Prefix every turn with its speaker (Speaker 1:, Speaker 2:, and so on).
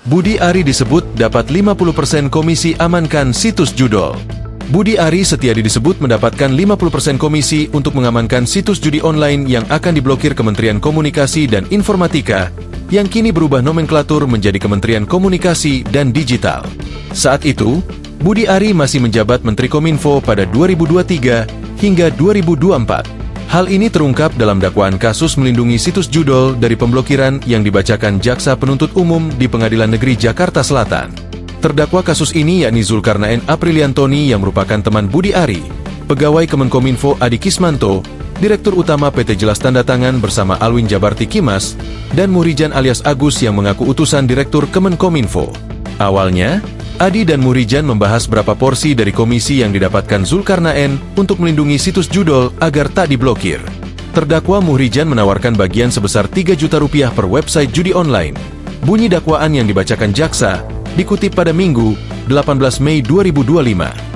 Speaker 1: Budi Ari disebut dapat 50% komisi amankan situs judol. Budi Ari Setiadi disebut mendapatkan 50% komisi untuk mengamankan situs judi online yang akan diblokir Kementerian Komunikasi dan Informatika, yang kini berubah nomenklatur menjadi Kementerian Komunikasi dan Digital. Saat itu, Budi Ari masih menjabat Menteri Kominfo pada 2023 hingga 2024. Hal ini terungkap dalam dakwaan kasus melindungi situs judol dari pemblokiran yang dibacakan Jaksa Penuntut Umum di Pengadilan Negeri Jakarta Selatan. Terdakwa kasus ini yakni Zulkarnaen Apriliantoni yang merupakan teman Budi Ari, pegawai Kemenkominfo Adi Kismanto, Direktur Utama PT Jelas Tanda Tangan bersama Alwin Jabarti Kimas, dan Muhrijan alias Agus yang mengaku utusan Direktur Kemenkominfo. Awalnya, Adi dan Muhrijan membahas berapa porsi dari komisi yang didapatkan Zulkarnaen untuk melindungi situs judol agar tak diblokir. Terdakwa Muhrijan menawarkan bagian sebesar 3 juta rupiah per website judi online. Bunyi dakwaan yang dibacakan jaksa dikutip pada Minggu, 18 Mei 2025.